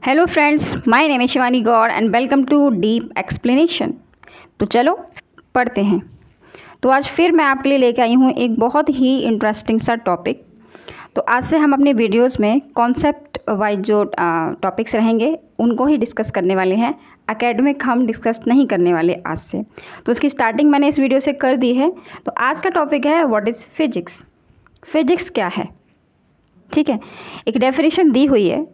Hello friends, my name is Shivani Gaur and welcome to deep explanation. तो चलो पढ़ते हैं। तो आज फिर मैं आपके लिए लेके आई हूँ एक बहुत ही इंटरेस्टिंग सा टॉपिक। तो आज से हम अपने वीडियोस में कॉन्सेप्ट वाइज जो टॉपिक्स रहेंगे उनको ही डिस्कस करने वाले हैं। एकेडमिक हम डिस्कस नहीं करने वाले आज से। तो उसकी स्टार्टिंग मैंने इस वीडियो से कर दी है। तो आज का टॉपिक है व्हाट इज़ फिजिक्स। फिजिक्स क्या है, ठीक है। एक डेफिनेशन दी हुई है।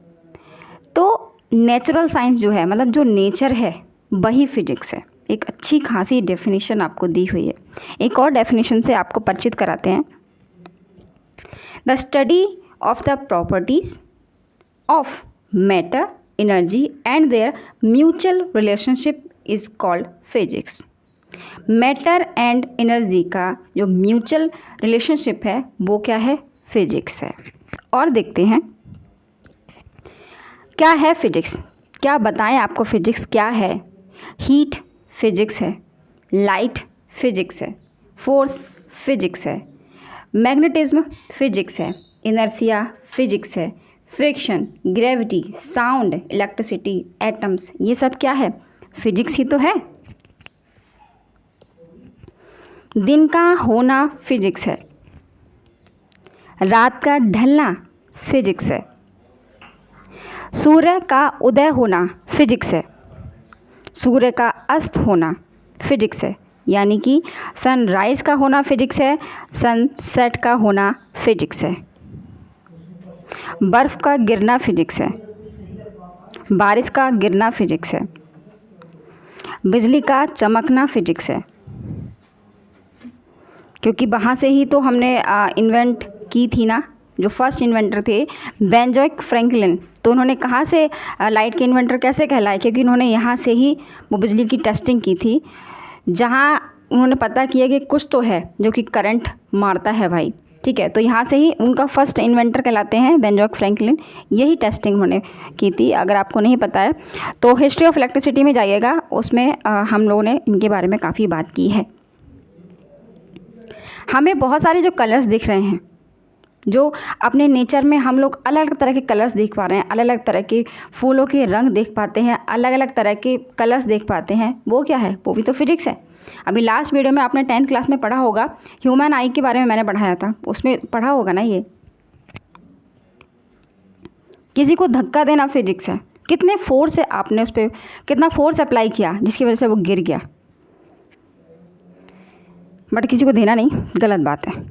तो नेचुरल साइंस जो है, मतलब जो नेचर है वही फिजिक्स है। एक अच्छी खासी डेफिनेशन आपको दी हुई है। एक और डेफिनेशन से आपको परिचित कराते हैं। The study of the properties of matter, energy and there mutual relationship is called physics. Matter and energy का जो म्यूचुअल रिलेशनशिप है वो क्या है, फिजिक्स है। और देखते हैं क्या है फिजिक्स। क्या बताएं आपको फिजिक्स क्या है। हीट फिजिक्स है, लाइट फिजिक्स है, फोर्स फिजिक्स है, मैग्नेटिज्म फिजिक्स है, इनर्शिया फिजिक्स है, friction, gravity, sound, electricity, atoms, ये सब क्या है, फिजिक्स ही तो है। दिन का होना फिजिक्स है, रात का ढलना फिजिक्स है, सूर्य का उदय होना फिजिक्स है, सूर्य का अस्त होना फिजिक्स है, यानी कि सनराइज़ का होना फिजिक्स है, सनसेट का होना फिजिक्स है, बर्फ़ का गिरना फिजिक्स है, बारिश का गिरना फिजिक्स है, बिजली का चमकना फिजिक्स है, क्योंकि वहाँ से ही तो हमने इन्वेंट की थी ना। जो फर्स्ट इन्वेंटर थे बेंजामिन फ्रैंकलिन, तो उन्होंने कहाँ से लाइट के इन्वेंटर कैसे कहलाए, क्योंकि उन्होंने यहाँ से ही वो बिजली की टेस्टिंग की थी, जहाँ उन्होंने पता किया कि कुछ तो है जो कि करंट मारता है भाई, ठीक है। तो यहाँ से ही उनका फर्स्ट इन्वेंटर कहलाते हैं बेंजामिन फ्रैंकलिन। यही टेस्टिंग उन्होंने की थी। अगर आपको नहीं पता है तो हिस्ट्री ऑफ इलेक्ट्रिसिटी में जाइएगा, उसमें हम लोगों ने इनके बारे में काफ़ी बात की है। हमें बहुत सारे जो कलर्स दिख रहे हैं, जो अपने नेचर में हम लोग अलग अलग तरह के कलर्स देख पा रहे हैं, अलग अलग तरह के फूलों के रंग देख पाते हैं, अलग अलग तरह के कलर्स देख पाते हैं, वो क्या है, वो भी तो फिजिक्स है। अभी लास्ट वीडियो में आपने 10th क्लास में पढ़ा होगा, ह्यूमन आई के बारे में मैंने पढ़ाया था, उसमें पढ़ा होगा ना। ये किसी को धक्का देना फिजिक्स है। कितने फोर्स से आपने उस पर कितना फोर्स अप्लाई किया जिसकी वजह से वो गिर गया, बट किसी को देना नहीं, गलत बात है।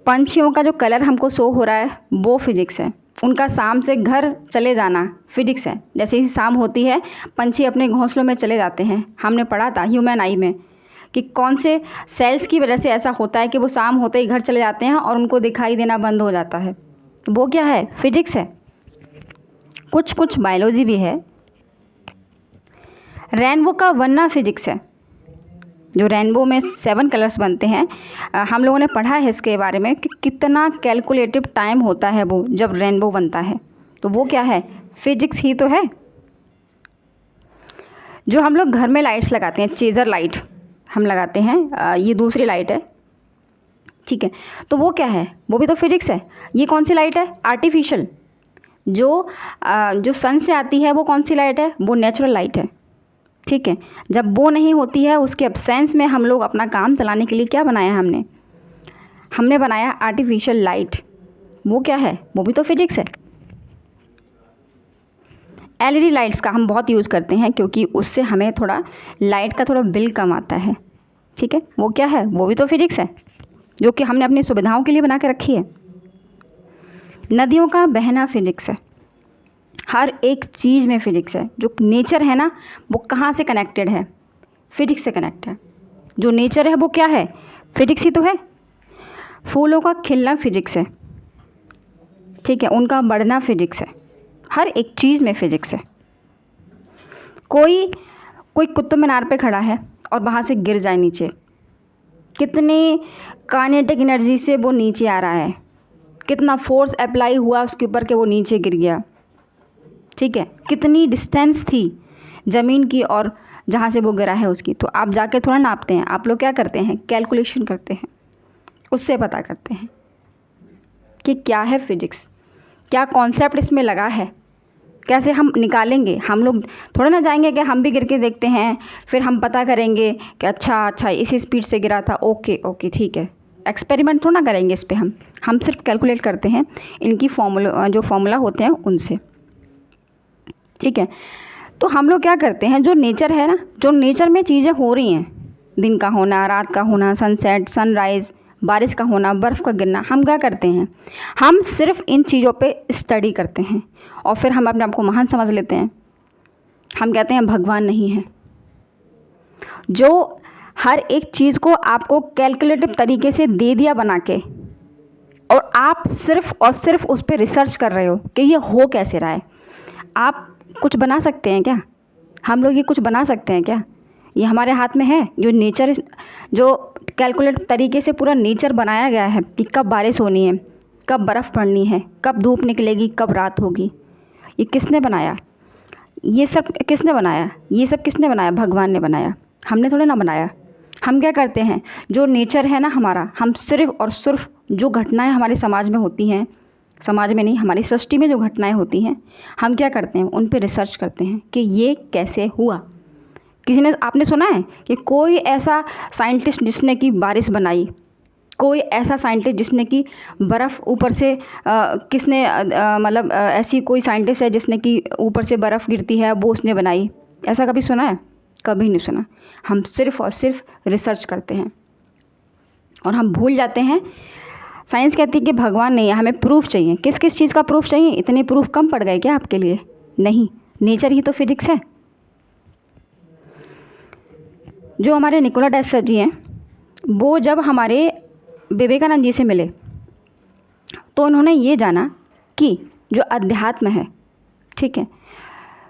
पंछियों का जो कलर हमको शो हो रहा है वो फिजिक्स है। उनका शाम से घर चले जाना फिजिक्स है। जैसे ही शाम होती है पंछी अपने घोंसलों में चले जाते हैं। हमने पढ़ा था ह्यूमन आई में कि कौन से सेल्स की वजह से ऐसा होता है कि वो शाम होते ही घर चले जाते हैं और उनको दिखाई देना बंद हो जाता है। वो क्या है, फिजिक्स है। कुछ कुछ बायोलॉजी भी है। रेनबो का बनना फिजिक्स है। जो रेनबो में 7 कलर्स बनते हैं, हम लोगों ने पढ़ा है इसके बारे में कि कितना कैलकुलेटिव टाइम होता है वो जब रेनबो बनता है। तो वो क्या है, फिजिक्स ही तो है। जो हम लोग घर में लाइट्स लगाते हैं, चेजर लाइट हम लगाते हैं, ये दूसरी लाइट है, ठीक है। तो वो क्या है, वो भी तो फिजिक्स है। ये कौन सी लाइट है, आर्टिफिशियल। जो सन से आती है वो कौन सी लाइट है, वो नेचुरल लाइट है, ठीक है। जब वो नहीं होती है, उसके एब्सेंस में हम लोग अपना काम चलाने के लिए क्या बनाया, हमने बनाया आर्टिफिशियल लाइट। वो क्या है, वो भी तो फिजिक्स है। एलईडी लाइट्स का हम बहुत यूज़ करते हैं क्योंकि उससे हमें थोड़ा लाइट का थोड़ा बिल कम आता है, ठीक है। वो क्या है, वो भी तो फिजिक्स है, जो कि हमने अपनी सुविधाओं के लिए बना के रखी है। नदियों का बहना फिजिक्स है। हर एक चीज़ में फिजिक्स है। जो नेचर है ना, वो कहाँ से कनेक्टेड है, फिजिक्स से कनेक्ट है। जो नेचर है वो क्या है, फिजिक्स ही तो है। फूलों का खिलना फिजिक्स है, ठीक है। उनका बढ़ना फिजिक्स है। हर एक चीज़ में फिजिक्स है। कोई कुतुब मीनार पे खड़ा है और वहाँ से गिर जाए नीचे, कितनी काइनेटिक एनर्जी से वो नीचे आ रहा है, कितना फोर्स अप्लाई हुआ उसके ऊपर कि वो नीचे गिर गया, ठीक है। कितनी डिस्टेंस थी ज़मीन की और जहाँ से वो गिरा है उसकी। तो आप जाकर थोड़ा नापते हैं, आप लोग क्या करते हैं, कैलकुलेशन करते हैं, उससे पता करते हैं कि क्या है फिजिक्स, क्या कॉन्सेप्ट इसमें लगा है, कैसे हम निकालेंगे? हम लोग थोड़ा ना जाएंगे कि हम भी गिर के देखते हैं, फिर हम पता करेंगे कि अच्छा इसी स्पीड से गिरा था, ओके ठीक है। एक्सपेरिमेंट थोड़ा ना करेंगे इस पे हम सिर्फ कैलकुलेट करते हैं इनकी जो फॉर्मूला होते हैं उनसे, ठीक है। तो हम लोग क्या करते हैं, जो नेचर है ना, जो नेचर में चीज़ें हो रही हैं, दिन का होना, रात का होना, सनसेट, सनराइज़, बारिश का होना, बर्फ़ का गिरना, हम क्या करते हैं, हम सिर्फ इन चीज़ों पे स्टडी करते हैं और फिर हम अपने आप को महान समझ लेते हैं। हम कहते हैं भगवान नहीं है, जो हर एक चीज़ को आपको कैलकुलेटिव तरीके से दे दिया बना के, और आप सिर्फ और सिर्फ उस पर रिसर्च कर रहे हो कि ये हो कैसे रहा है। आप कुछ बना सकते हैं क्या? हम लोग ये कुछ बना सकते हैं क्या? ये हमारे हाथ में है? जो नेचर, जो कैलकुलेट तरीके से पूरा नेचर बनाया गया है कि कब बारिश होनी है, कब बर्फ़ पड़नी है, कब धूप निकलेगी, कब रात होगी, ये किसने बनाया? ये सब किसने बनाया? ये सब किसने बनाया? भगवान ने बनाया, हमने थोड़े ना बनाया। हम क्या करते हैं, जो नेचर है ना हमारा, हम सिर्फ और सिर्फ जो घटनाएं हमारे समाज में होती हैं, समाज में नहीं, हमारी सृष्टि में जो घटनाएं होती हैं, हम क्या करते हैं, उन पे रिसर्च करते हैं कि ये कैसे हुआ। किसी ने, आपने सुना है कि कोई ऐसा साइंटिस्ट जिसने कि बारिश बनाई, कोई ऐसा साइंटिस्ट जिसने कि बर्फ़ ऊपर से किसने मतलब ऐसी कोई साइंटिस्ट है जिसने कि ऊपर से बर्फ़ गिरती है वो उसने बनाई? ऐसा कभी सुना है? कभी नहीं सुना। हम सिर्फ और सिर्फ रिसर्च करते हैं और हम भूल जाते हैं। साइंस कहती है कि भगवान नहीं है, हमें प्रूफ चाहिए। किस किस चीज़ का प्रूफ चाहिए? इतने प्रूफ कम पड़ गए क्या आपके लिए? नहीं, नेचर ही तो फिजिक्स है। जो हमारे निकोला टेस्ला जी हैं, वो जब हमारे विवेकानंद जी से मिले तो उन्होंने ये जाना कि जो अध्यात्म है, ठीक है,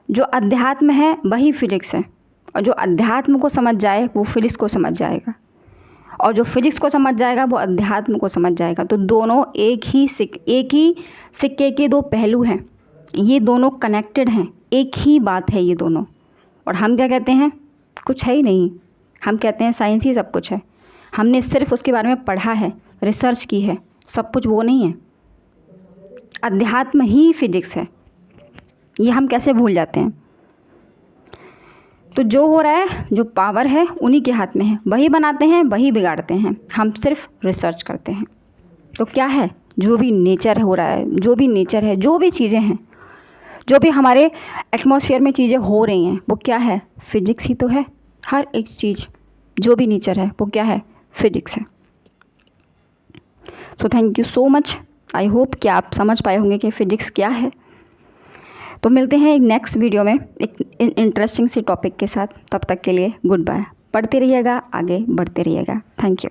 जो अध्यात्म है वही फिजिक्स है, और जो अध्यात्म को समझ जाए वो फिजिक्स को समझ जाएगा, और जो फिजिक्स को समझ जाएगा वो अध्यात्म को समझ जाएगा। तो दोनों एक ही सिक्के के दो पहलू हैं, ये दोनों कनेक्टेड हैं, एक ही बात है ये दोनों। और हम क्या कहते हैं, कुछ है ही नहीं। हम कहते हैं साइंस ही सब कुछ है, हमने सिर्फ उसके बारे में पढ़ा है, रिसर्च की है, सब कुछ वो नहीं है। अध्यात्म ही फिजिक्स है, ये हम कैसे भूल जाते हैं। तो जो हो रहा है, जो पावर है उन्हीं के हाथ में है, वही बनाते हैं, वही बिगाड़ते हैं, हम सिर्फ रिसर्च करते हैं। तो क्या है, जो भी नेचर हो रहा है, जो भी नेचर है, जो भी चीज़ें हैं, जो भी हमारे एटमॉस्फेयर में चीज़ें हो रही हैं, वो क्या है, फिजिक्स ही तो है। हर एक चीज़, जो भी नेचर है वो क्या है, फिजिक्स है। So thank you so much. I hope कि आप समझ पाए होंगे कि फ़िज़िक्स क्या है। तो मिलते हैं एक नेक्स्ट वीडियो में एक इंटरेस्टिंग सी टॉपिक के साथ। तब तक के लिए गुड बाय। पढ़ते रहिएगा, आगे बढ़ते रहिएगा। Thank you.